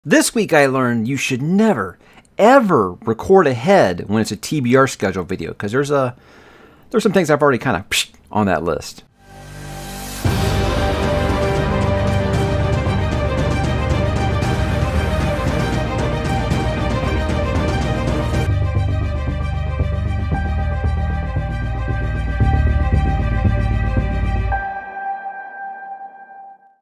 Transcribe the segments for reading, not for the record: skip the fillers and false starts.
This week I learned you should never, ever record ahead when it's a TBR schedule video because there's some things I've already kind of on that list.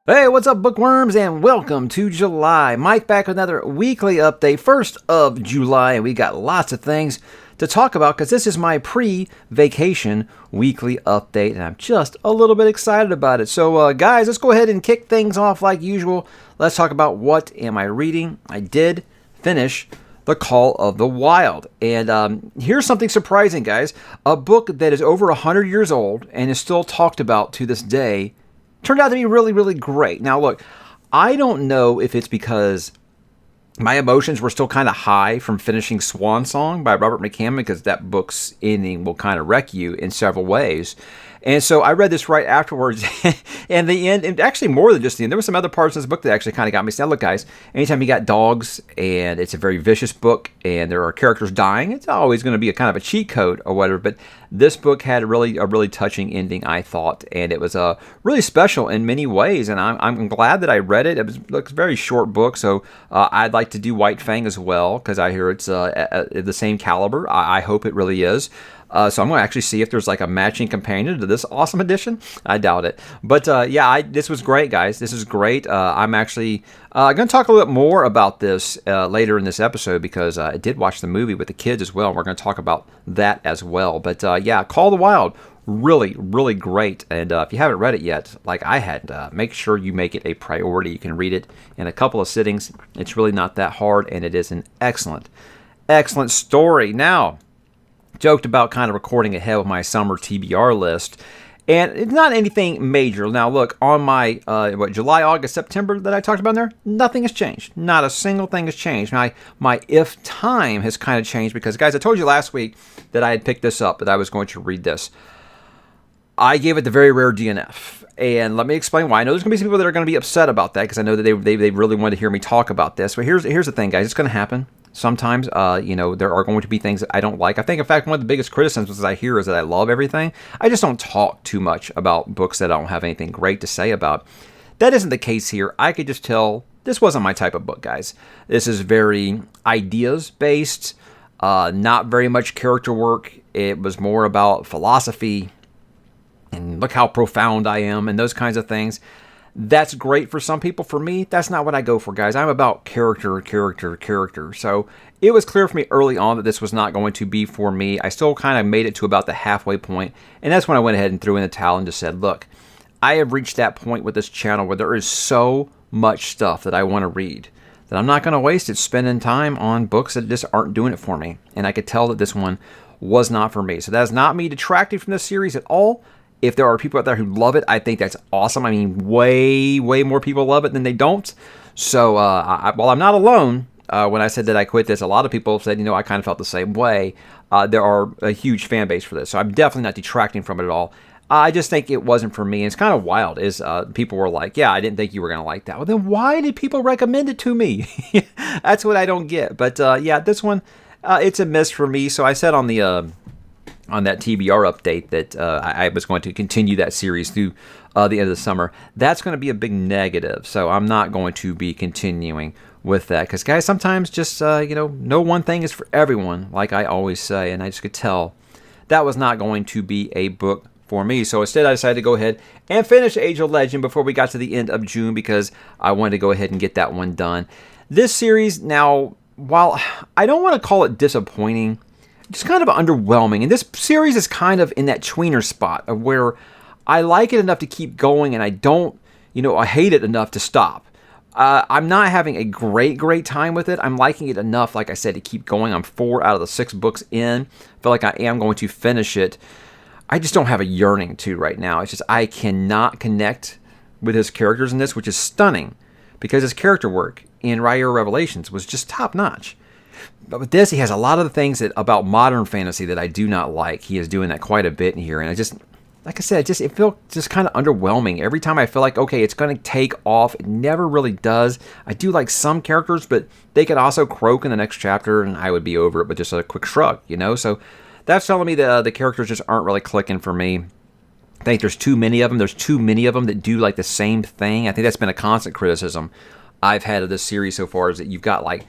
Hey, what's up, bookworms, and welcome to July. Mike back with another weekly update, 1st of July, and we got lots of things to talk about because this is my pre-vacation weekly update, and I'm just a little bit excited about it. So, guys, let's go ahead and kick things off like usual. Let's talk about what am I reading. I did finish The Call of the Wild, and here's something surprising, guys. A book that is over 100 years old and is still talked about to this day turned out to be really, really great. Now, look, I don't know if it's because my emotions were still kind of high from finishing Swan Song by Robert McCammon, because that book's ending will kind of wreck you in several ways. And so I read this right afterwards, and the end, and actually more than just the end, there were some other parts of this book that actually kind of got me. Now, look, guys, anytime you got dogs, and it's a very vicious book, and there are characters dying, it's always going to be a kind of a cheat code or whatever, but this book had a really touching ending, I thought, and it was really special in many ways, and I'm glad that I read it. It's a very short book, so I'd like to do White Fang as well, because I hear it's the same caliber. I hope it really is. So I'm going to actually see if there's like a matching companion to this awesome edition. I doubt it. But this was great, guys. This is great. I'm actually going to talk a little bit more about this later in this episode because I did watch the movie with the kids as well. And we're going to talk about that as well. But Call of the Wild, really great. And if you haven't read it yet, like I had, make sure you make it a priority. You can read it in a couple of sittings. It's really not that hard, and it is an excellent story. Now, joked about kind of recording ahead with my summer TBR list, and it's not anything major. Now, look, on my July, August, September that I talked about in there, nothing has changed. Not a single thing has changed. My if time has kind of changed because, guys, I told you last week that I had picked this up, that I was going to read this. I gave it the very rare DNF, and let me explain why. I know there's going to be some people that are going to be upset about that because I know that they really want to hear me talk about this. But here's the thing, guys. It's going to happen. Sometimes, there are going to be things that I don't like. I think, in fact, one of the biggest criticisms I hear is that I love everything. I just don't talk too much about books that I don't have anything great to say about. That isn't the case here. I could just tell this wasn't my type of book, guys. This is very ideas-based, not very much character work. It was more about philosophy and look how profound I am and those kinds of things. That's great for some people. For me, that's not what I go for, guys. I'm about character. So it was clear for me early on that this was not going to be for me. I still kind of made it to about the halfway point, and that's when I went ahead and threw in the towel and just said, look, I have reached that point with this channel where there is so much stuff that I want to read that I'm not going to waste it spending time on books that just aren't doing it for me. And I could tell that this one was not for me. So that is not me detracting from this series at all. If there are people out there who love it, I think that's awesome. I mean, way more people love it than they don't. So, while I'm not alone, when I said that I quit this, a lot of people said, I kind of felt the same way. There are a huge fan base for this. So I'm definitely not detracting from it at all. I just think it wasn't for me. And it's kind of wild is people were like, yeah, I didn't think you were going to like that. Well, then why did people recommend it to me? That's what I don't get. But this one, it's a miss for me. So I said on the on that TBR update that I was going to continue that series through the end of the summer. That's going to be a big negative, so I'm not going to be continuing with that. Because, guys, sometimes just, no one thing is for everyone, like I always say, and I just could tell that was not going to be a book for me. So instead, I decided to go ahead and finish Age of Legend before we got to the end of June because I wanted to go ahead and get that one done. This series, now, while I don't want to call it disappointing, just kind of underwhelming. And this series is kind of in that tweener spot of where I like it enough to keep going and I don't, I hate it enough to stop. I'm not having a great time with it. I'm liking it enough, like I said, to keep going. I'm 4 out of the 6 books in. I feel like I am going to finish it. I just don't have a yearning to right now. It's just I cannot connect with his characters in this, which is stunning because his character work in Raya Revelations was just top notch. But with this, he has a lot of the things about modern fantasy that I do not like. He is doing that quite a bit in here, and like I said, it feels just kind of underwhelming. Every time I feel like, okay, it's going to take off, it never really does. I do like some characters, but they could also croak in the next chapter, and I would be over it with just a quick shrug, you know? So that's telling me the characters just aren't really clicking for me. I think there's too many of them. There's too many of them that do like the same thing. I think that's been a constant criticism I've had of this series so far, is that you've got like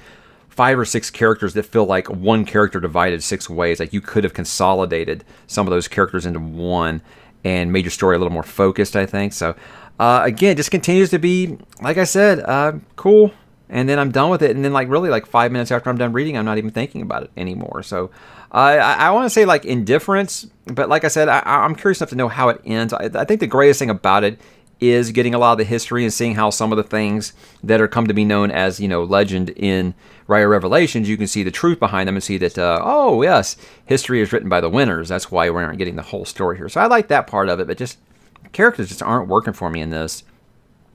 5 or 6 characters that feel like one character divided 6 ways. Like you could have consolidated some of those characters into one and made your story a little more focused, I think. So, again, just continues to be, like I said, cool. And then I'm done with it. And then, like, really, like 5 minutes after I'm done reading, I'm not even thinking about it anymore. So, I want to say, like, indifference. But like I said, I'm curious enough to know how it ends. I think the greatest thing about it is getting a lot of the history and seeing how some of the things that are come to be known as, legend in Writer Revelations, you can see the truth behind them and see that, oh, yes, history is written by the winners. That's why we aren't getting the whole story here. So I like that part of it, but just characters just aren't working for me in this.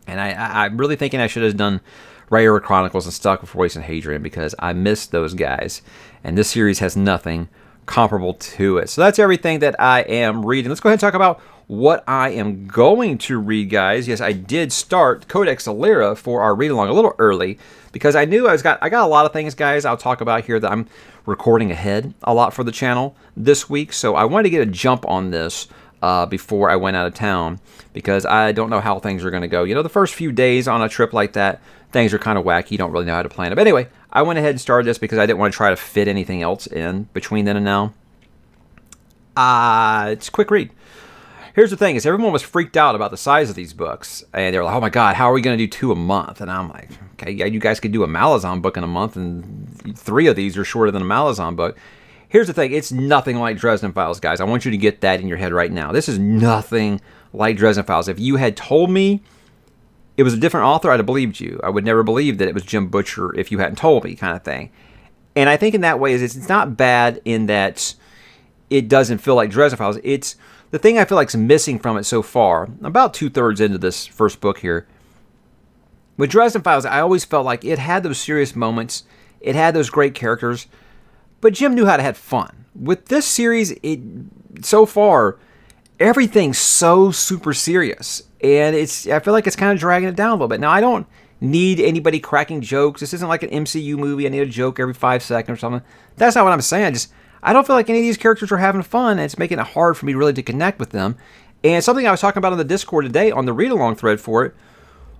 And I'm really thinking I should have done Writer Chronicles and stuck with Royce and Hadrian, because I missed those guys. And this series has nothing comparable to it. So that's everything that I am reading. Let's go ahead and talk about what I am going to read, guys. Yes, I did start Codex Alera for our read-along a little early, because I knew I got a lot of things, guys, I'll talk about here that I'm recording ahead a lot for the channel this week. So I wanted to get a jump on this before I went out of town, because I don't know how things are going to go. The first few days on a trip like that, things are kind of wacky. You don't really know how to plan it. But anyway, I went ahead and started this because I didn't want to try to fit anything else in between then and now. It's a quick read. Here's the thing, is everyone was freaked out about the size of these books. And they were like, oh my God, how are we going to do 2 a month? And I'm like, okay, yeah, you guys could do a Malazan book in a month, and 3 of these are shorter than a Malazan book. Here's the thing, it's nothing like Dresden Files, guys. I want you to get that in your head right now. This is nothing like Dresden Files. If you had told me it was a different author, I'd have believed you. I would never believe that it was Jim Butcher if you hadn't told me, kind of thing. And I think in that way, it's not bad in that it doesn't feel like Dresden Files. It's the thing I feel like is missing from it so far, about 2/3 into this first book here. With Dresden Files, I always felt like it had those serious moments. It had those great characters. But Jim knew how to have fun. With this series, so far, everything's so super serious. And I feel like it's kind of dragging it down a little bit. Now, I don't need anybody cracking jokes. This isn't like an MCU movie. I need a joke every 5 seconds or something. That's not what I'm saying. I don't feel like any of these characters are having fun, and it's making it hard for me really to connect with them. And something I was talking about on the Discord today on the read-along thread for it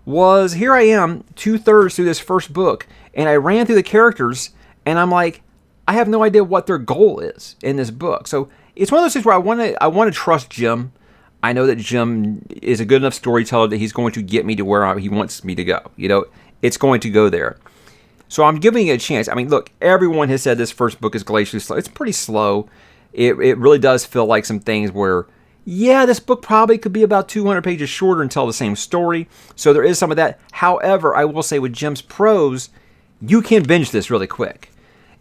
was, here I am, 2/3 through this first book, and I ran through the characters, and I'm like, I have no idea what their goal is in this book. So it's one of those things where I want to trust Jim. I know that Jim is a good enough storyteller that he's going to get me to where he wants me to go. It's going to go there. So I'm giving it a chance. I mean, look, everyone has said this first book is glacially slow. It's pretty slow. It really does feel like some things where, yeah, this book probably could be about 200 pages shorter and tell the same story. So there is some of that. However, I will say with Jim's prose, you can binge this really quick.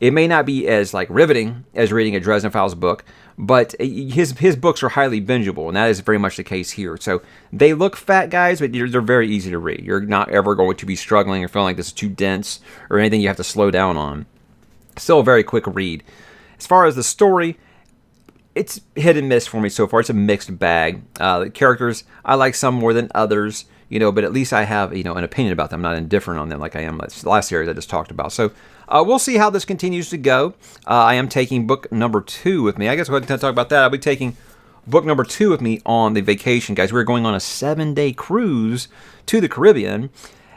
It may not be as riveting as reading a Dresden Files book, but his books are highly bingeable, and that is very much the case here. So they look fat, guys, but they're very easy to read. You're not ever going to be struggling or feeling like this is too dense or anything you have to slow down on. Still a very quick read. As far as the story, it's hit and miss for me so far. It's a mixed bag. The characters, I like some more than others, but at least I have, an opinion about them. I'm not indifferent on them like I am the last series I just talked about. So we'll see how this continues to go. I am taking book number 2 with me. I guess we'll go ahead and talk about that. I'll be taking book number 2 with me on the vacation, guys. We're going on a 7-day cruise to the Caribbean,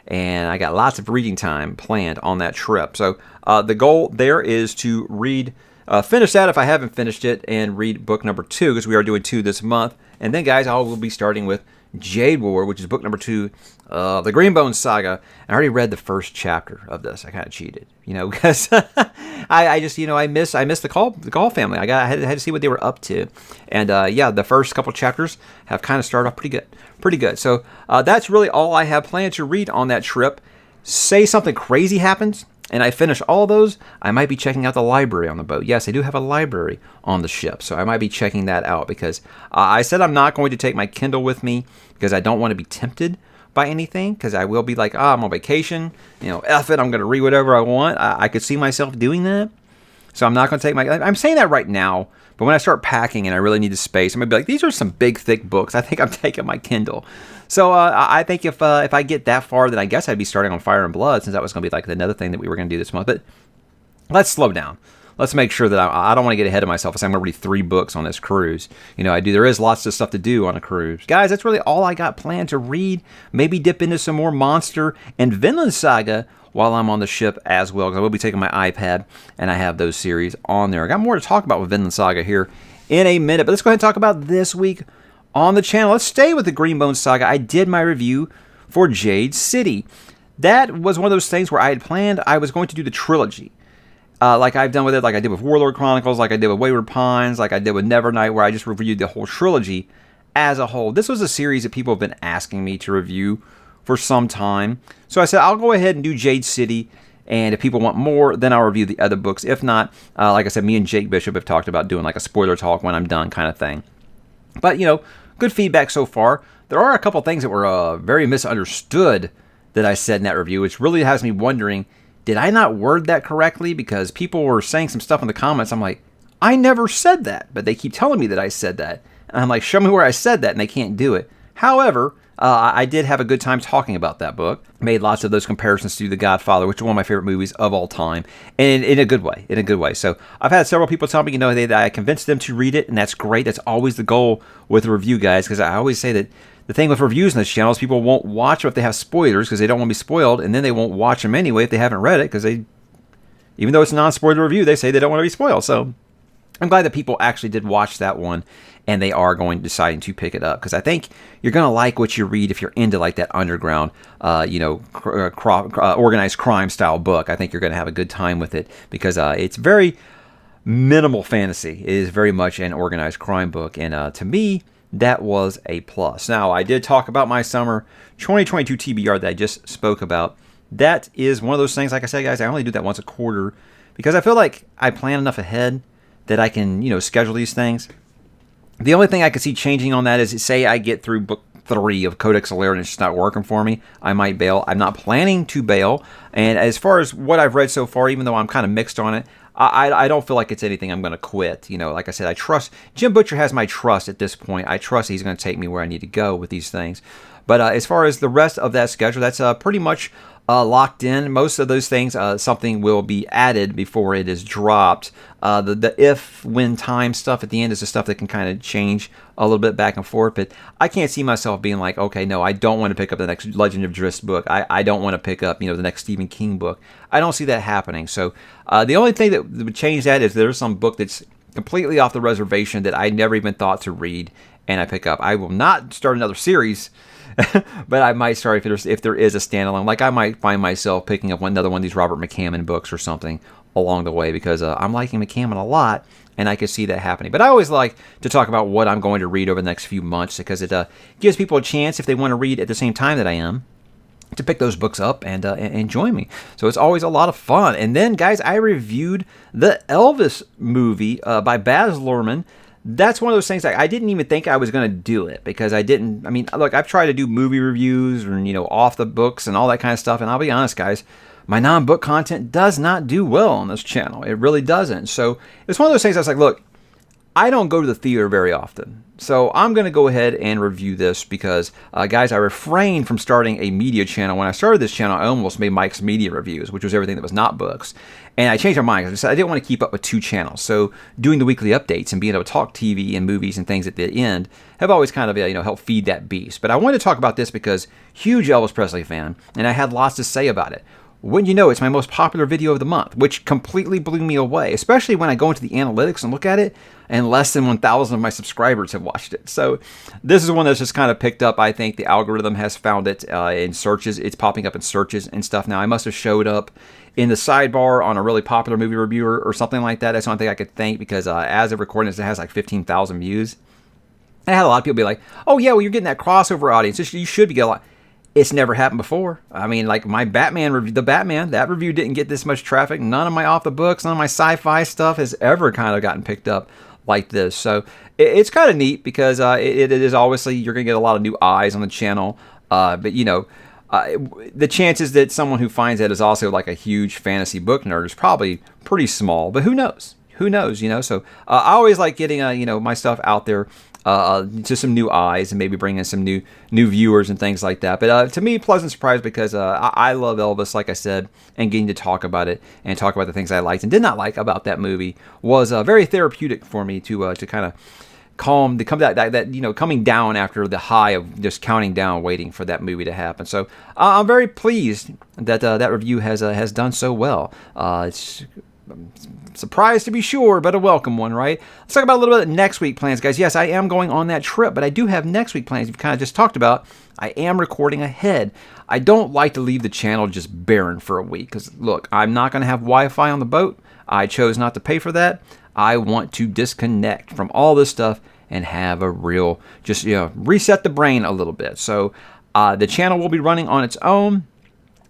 and I got lots of reading time planned on that trip. So the goal there is to finish that if I haven't finished it, and read book number 2, because we are doing 2 this month. And then, guys, I will be starting with Jade War, which is book number 2 of the Greenbone Saga. I already read the first chapter of this. I kind of cheated, because I just, I miss the Gall family. I had to see what they were up to, and the first couple chapters have kind of started off pretty good. So that's really all I have planned to read on that trip. Say something crazy happens, and I finish all those, I might be checking out the library on the boat. Yes, I do have a library on the ship, so I might be checking that out, because I said I'm not going to take my Kindle with me because I don't want to be tempted by anything, because I will be like, I'm on vacation, F it, I'm going to read whatever I want. I could see myself doing that, so I'm not going to take I'm saying that right now, But when I start packing and I really need the space, I'm going to be like, these are some big, thick books. I think I'm taking my Kindle. So I think if I get that far, then I guess I'd be starting on Fire and Blood, since that was going to be like another thing that we were going to do this month. But let's slow down. Let's make sure that I don't want to get ahead of myself and say I'm going to read 3 books on this cruise. There is lots of stuff to do on a cruise. Guys, that's really all I got planned to read. Maybe dip into some more Monster and Vinland Saga while I'm on the ship as well, because I will be taking my iPad and I have those series on there. I got more to talk about with Vinland Saga here in a minute, but let's go ahead and talk about this week on the channel. Let's stay with the Greenbone Saga. I did my review for Jade City. That was one of those things where I had planned I was going to do the trilogy. Like I've done with it, like I did with Warlord Chronicles, like I did with Wayward Pines, like I did with Nevernight, where I just reviewed the whole trilogy as a whole. This was a series that people have been asking me to review for some time. So I said, I'll go ahead and do Jade City, and if people want more, then I'll review the other books. If not, like I said, me and Jake Bishop have talked about doing like a spoiler talk when I'm done kind of thing. But, good feedback so far. There are a couple things that were very misunderstood that I said in that review, which really has me wondering, did I not word that correctly? Because people were saying some stuff in the comments. I'm like, I never said that, but they keep telling me that I said that. And I'm like, show me where I said that, and they can't do it. However, I did have a good time talking about that book. Made lots of those comparisons to The Godfather, which is one of my favorite movies of all time, and in a good way. In a good way. So I've had several people tell me, that I convinced them to read it, and that's great. That's always the goal with a review, guys, because I always say that the thing with reviews on this channel is people won't watch them if they have spoilers because they don't want to be spoiled, and then they won't watch them anyway if they haven't read it because even though it's a non-spoiler review, they say they don't want to be spoiled. So I'm glad that people actually did watch that one, and they are deciding to pick it up, because I think you're going to like what you read if you're into like that underground, organized crime style book. I think you're going to have a good time with it because it's very minimal fantasy. It is very much an organized crime book, and to me, that was a plus. Now, I did talk about my summer 2022 TBR that I just spoke about. That is one of those things, like I said, guys, I only do that once a quarter because I feel like I plan enough ahead that I can, schedule these things. The only thing I could see changing on that is, say I get through book 3 of Codex Alera and it's just not working for me, I might bail. I'm not planning to bail. And as far as what I've read so far, even though I'm kind of mixed on it, I don't feel like it's anything I'm going to quit. Like I said, I trust, Jim Butcher has my trust at this point. I trust he's going to take me where I need to go with these things. But as far as the rest of that schedule, that's pretty much locked in. Most of those things, something will be added before it is dropped. The if, when, time stuff at the end is the stuff that can kind of change a little bit back and forth. But I can't see myself being like, okay, no, I don't want to pick up the next Legend of Drizzt book. I don't want to pick up, the next Stephen King book. I don't see that happening. So the only thing that would change that is there's some book that's completely off the reservation that I never even thought to read, and I pick up. I will not start another series. But I might start if there is a standalone. Like I might find myself picking up another one of these Robert McCammon books or something along the way because I'm liking McCammon a lot, and I could see that happening. But I always like to talk about what I'm going to read over the next few months because it gives people a chance, if they want to read at the same time that I am, to pick those books up and join me. So it's always a lot of fun. And then, guys, I reviewed the Elvis movie by Baz Luhrmann. That's one of those things I didn't even think I was going to do it because look, I've tried to do movie reviews or, off the books and all that kind of stuff. And I'll be honest, guys, my non-book content does not do well on this channel. It really doesn't. So it's one of those things I was like, look, I don't go to the theater very often. So I'm going to go ahead and review this because, guys, I refrained from starting a media channel. When I started this channel, I almost made Mike's Media Reviews, which was everything that was not books. And I changed my mind because I didn't want to keep up with 2 channels. So doing the weekly updates and being able to talk TV and movies and things at the end have always kind of, helped feed that beast. But I wanted to talk about this because huge Elvis Presley fan, and I had lots to say about it. Wouldn't you know, it's my most popular video of the month, which completely blew me away, especially when I go into the analytics and look at it, and less than 1,000 of my subscribers have watched it. So this is one that's just kind of picked up. I think the algorithm has found it in searches. It's popping up in searches and stuff now. I must have showed up in the sidebar on a really popular movie reviewer or something like that. That's one thing I could think because as of recording this, it has like 15,000 views. And I had a lot of people be like, oh yeah, well you're getting that crossover audience. You should be getting a lot. It's never happened before. I mean, like my Batman review, that review didn't get this much traffic. None of my off the books, none of my sci-fi stuff has ever kind of gotten picked up like this. So it's kind of neat because it is obviously you're going to get a lot of new eyes on the channel. But the chances that someone who finds that is also like a huge fantasy book nerd is probably pretty small. But who knows? who knows, So I always like getting, my stuff out there to some new eyes and maybe bringing some new viewers and things like that. But to me, pleasant surprise because I love Elvis, like I said, and getting to talk about it and talk about the things I liked and did not like about that movie was very therapeutic for me to kind of coming down after the high of just counting down, waiting for that movie to happen. So I'm very pleased that that review has done so well. It's surprised to be sure, but a welcome one, right? Let's talk about a little bit of next week plans, guys. Yes, I am going on that trip, but I do have next week plans. We've kind of just talked about. I am recording ahead. I don't like to leave the channel just barren for a week because, look, I'm not going to have Wi-Fi on the boat. I chose not to pay for that. I want to disconnect from all this stuff and have a real, just, reset the brain a little bit. So the channel will be running on its own.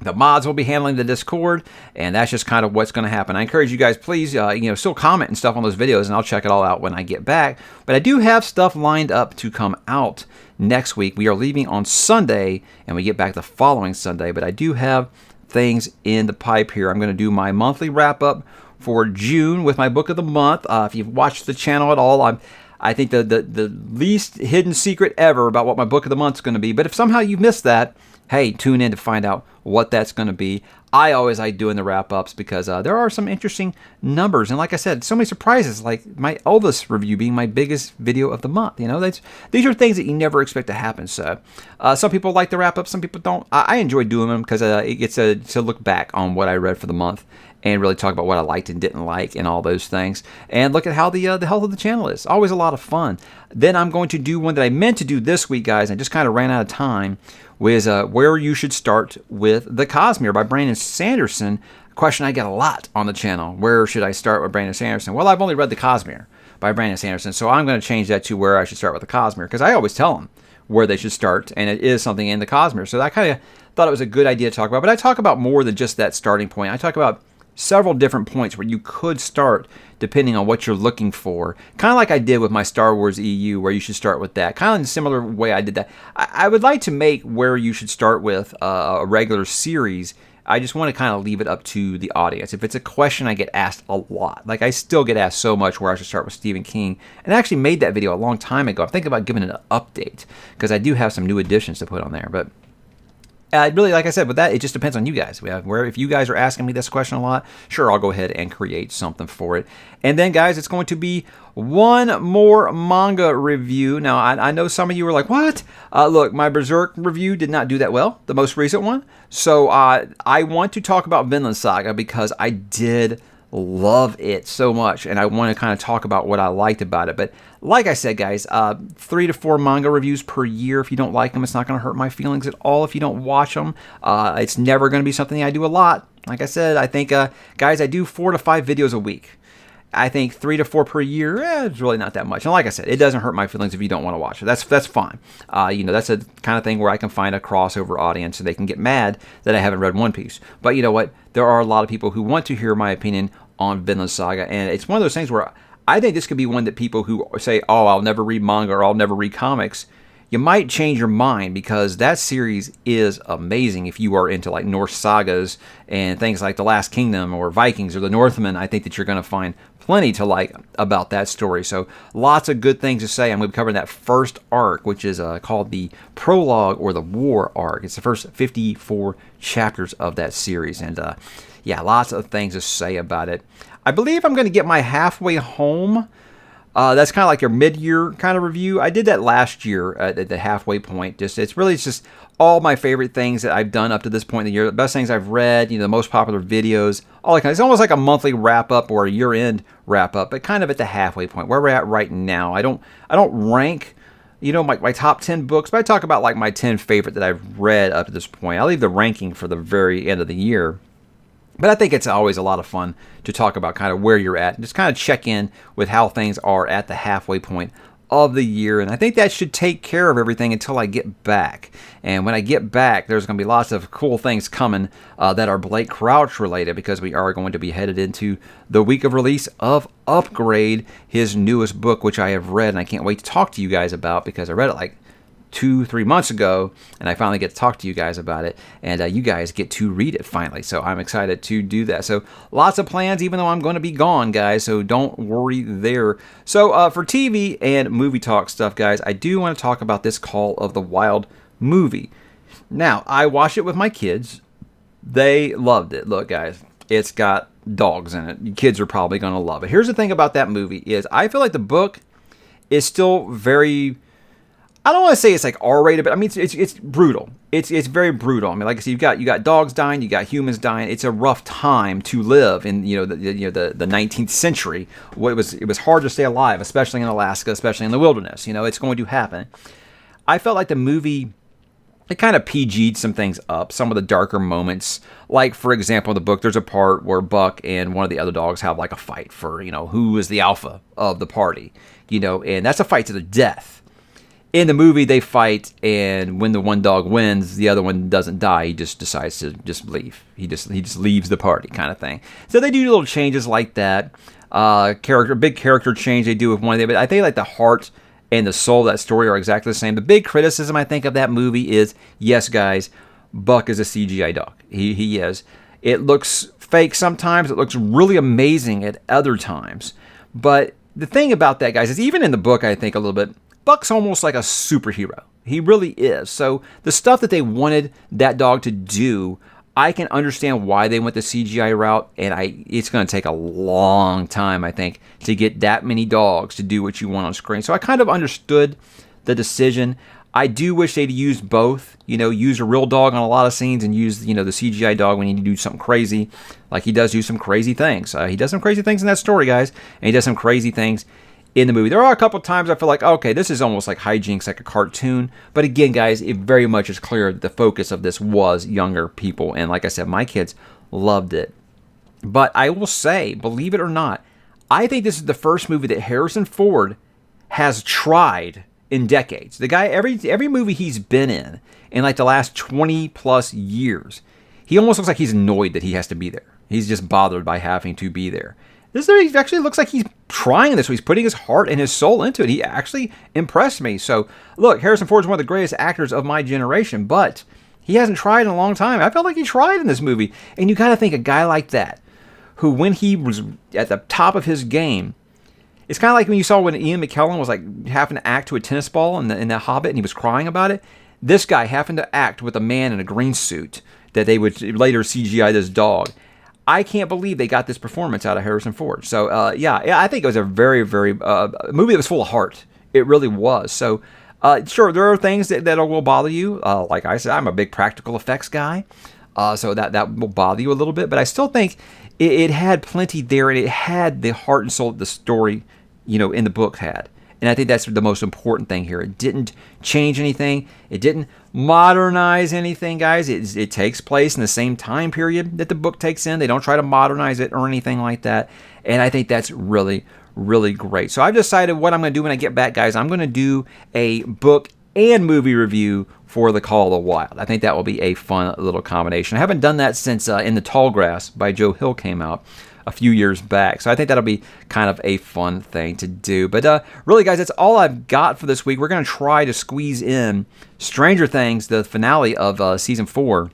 The mods will be handling the Discord, and that's just kind of what's going to happen. I encourage you guys, please, still comment and stuff on those videos, and I'll check it all out when I get back. But I do have stuff lined up to come out next week. We are leaving on Sunday, and we get back the following Sunday. But I do have things in the pipe here. I'm going to do my monthly wrap-up for June with my book of the month. If you've watched the channel at all, I think the least hidden secret ever about what my book of the month is going to be. But if somehow you missed that, hey, tune in to find out what that's going to be. I always like doing the wrap-ups because there are some interesting numbers. And like I said, so many surprises, like my Elvis review being my biggest video of the month. These are things that you never expect to happen. So some people like the wrap-ups, some people don't. I enjoy doing them because it gets to look back on what I read for the month and really talk about what I liked and didn't like and all those things. And look at how the health of the channel is. Always a lot of fun. Then I'm going to do one that I meant to do this week, guys. I just kind of ran out of time. Was where you should start with The Cosmere by Brandon Sanderson. A question I get a lot on the channel. Where should I start with Brandon Sanderson? Well, I've only read The Cosmere by Brandon Sanderson, so I'm going to change that to where I should start with The Cosmere because I always tell them where they should start, and it is something in The Cosmere. So I kind of thought it was a good idea to talk about, but I talk about more than just that starting point. I talk about several different points where you could start depending on what you're looking for. Kind of like I did with my Star Wars EU, where you should start with that. Kind of in a similar way I did that. I would like to make where you should start with a regular series. I just want to kind of leave it up to the audience. If it's a question I get asked a lot, like I still get asked so much where I should start with Stephen King, and I actually made that video a long time ago. I'm thinking about giving it an update because I do have some new additions to put on there, but really, like I said, with that, it just depends on you guys. If you guys are asking me this question a lot, sure, I'll go ahead and create something for it. And then, guys, it's going to be one more manga review. Now, I know some of you are like, what? Look, my Berserk review did not do that well, the most recent one. So I want to talk about Vinland Saga because I did love it so much, and I want to kind of talk about what I liked about it. But like I said, guys, 3 to 4 manga reviews per year. If you don't like them, it's not going to hurt my feelings at all if you don't watch them. It's never going to be something I do a lot. Like I said, I think, guys, I do 4 to 5 videos a week. I think 3 to 4 per year, it's really not that much. And like I said, it doesn't hurt my feelings if you don't want to watch it. That's fine. That's a kind of thing where I can find a crossover audience and they can get mad that I haven't read One Piece. But you know what? There are a lot of people who want to hear my opinion on Vinland Saga, and it's one of those things where I think this could be one that people who say, oh, I'll never read manga or I'll never read comics, you might change your mind because that series is amazing. If you are into like Norse sagas and things like The Last Kingdom or Vikings or The Northmen, I think that you're going to find plenty to like about that story. So lots of good things to say. I'm going to be covering that first arc, which is called the Prologue or the War arc. It's the first 54 chapters of that series. And yeah, lots of things to say about it. I believe I'm going to get my halfway home. That's kind of like your mid-year kind of review. I did that last year at the halfway point. It's just all my favorite things that I've done up to this point in the year. The best things I've read, the most popular videos, all that kind of. It's almost like a monthly wrap-up or a year-end wrap-up, but kind of at the halfway point where we're at right now. I don't rank, my top 10 books, but I talk about like my 10 favorite that I've read up to this point. I'll leave the ranking for the very end of the year. But I think it's always a lot of fun to talk about kind of where you're at and just kind of check in with how things are at the halfway point of the year. And I think that should take care of everything until I get back. And when I get back, there's going to be lots of cool things coming that are Blake Crouch related because we are going to be headed into the week of release of Upgrade, his newest book, which I have read and I can't wait to talk to you guys about because I read it like 2-3 months ago, and I finally get to talk to you guys about it, and you guys get to read it finally. So I'm excited to do that. So lots of plans, even though I'm going to be gone, guys. So don't worry there. So for TV and movie talk stuff, guys, I do want to talk about this Call of the Wild movie. Now, I watched it with my kids. They loved it. Look, guys, it's got dogs in it. You kids are probably going to love it. Here's the thing about that movie is I feel like the book is still very, I don't want to say it's like R-rated, but I mean it's brutal. It's very brutal. I mean, like I said, you got dogs dying, you got humans dying. It's a rough time to live in the 19th century. It was hard to stay alive, especially in Alaska, especially in the wilderness. It's going to happen. I felt like the movie, it kind of PG'd some things up, some of the darker moments. Like, for example, in the book, there's a part where Buck and one of the other dogs have like a fight for, who is the alpha of the party, and that's a fight to the death. In the movie, they fight, and when the one dog wins, the other one doesn't die. He just decides to just leave. He just leaves the party, kind of thing. So they do little changes like that. Big character change they do with one of them, but I think like the heart and the soul of that story are exactly the same. The big criticism, I think, of that movie is, yes, guys, Buck is a CGI dog. He is. It looks fake sometimes. It looks really amazing at other times. But the thing about that, guys, is even in the book, I think, a little bit, Buck's almost like a superhero. He really is. So the stuff that they wanted that dog to do, I can understand why they went the CGI route, and it's going to take a long time, I think, to get that many dogs to do what you want on screen. So I kind of understood the decision. I do wish they'd used both, use a real dog on a lot of scenes and use, the CGI dog when you need to do something crazy, like he does do some crazy things. He does some crazy things in that story, guys, and he does some crazy things in the movie. There are a couple times I feel like, okay, this is almost like hijinks, like a cartoon. But again, guys, it very much is clear that the focus of this was younger people. And like I said, my kids loved it. But I will say, believe it or not, I think this is the first movie that Harrison Ford has tried in decades. The guy, every movie he's been in like the last 20 plus years, he almost looks like he's annoyed that he has to be there. He's just bothered by having to be there. This actually looks like he's trying this. He's putting his heart and his soul into it. He actually impressed me. So, look, Harrison Ford's one of the greatest actors of my generation, but he hasn't tried in a long time. I felt like he tried in this movie. And you got to think a guy like that, who when he was at the top of his game, it's kind of like when you saw when Ian McKellen was like having to act to a tennis ball in The Hobbit and he was crying about it. This guy having to act with a man in a green suit that they would later CGI this dog. I can't believe they got this performance out of Harrison Ford. So, I think it was a very, very movie that was full of heart. It really was. So, sure, there are things that will bother you. Like I said, I'm a big practical effects guy. So that will bother you a little bit. But I still think it had plenty there, and it had the heart and soul that the story, in the book had. And I think that's the most important thing here. It didn't change anything. It didn't modernize anything, guys. It takes place in the same time period that the book takes in. They don't try to modernize it or anything like that. And I think that's really, really great. So I've decided what I'm going to do when I get back, guys. I'm going to do a book and movie review for The Call of the Wild. I think that will be a fun little combination. I haven't done that since In the Tall Grass by Joe Hill came out a few years back. So I think that'll be kind of a fun thing to do. But really, guys, that's all I've got for this week. We're going to try to squeeze in Stranger Things, the finale of Season 4.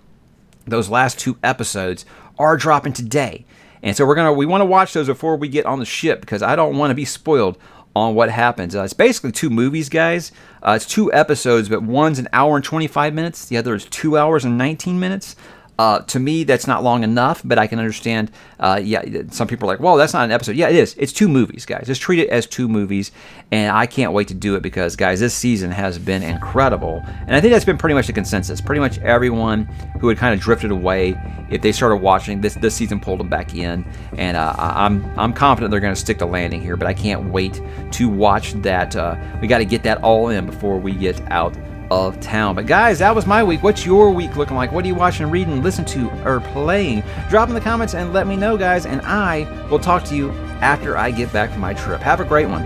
Those last 2 episodes are dropping today. And so we want to watch those before we get on the ship because I don't want to be spoiled on what happens. It's basically 2 movies, guys. It's 2 episodes, but one's an hour and 25 minutes. The other is 2 hours and 19 minutes. To me, that's not long enough, but I can understand, some people are like, well, that's not an episode. Yeah, it is. It's 2 movies, guys. Just treat it as 2 movies, and I can't wait to do it because, guys, this season has been incredible, and I think that's been pretty much the consensus. Pretty much everyone who had kind of drifted away, if they started watching, this season pulled them back in, and I'm confident they're going to stick the landing here, but I can't wait to watch that. We got to get that all in before we get out of town. But guys, that was my week. What's your week looking like? What are you watching, reading, listening to, or playing? Drop in the comments and let me know, guys, and I will talk to you after I get back from my trip. Have a great one.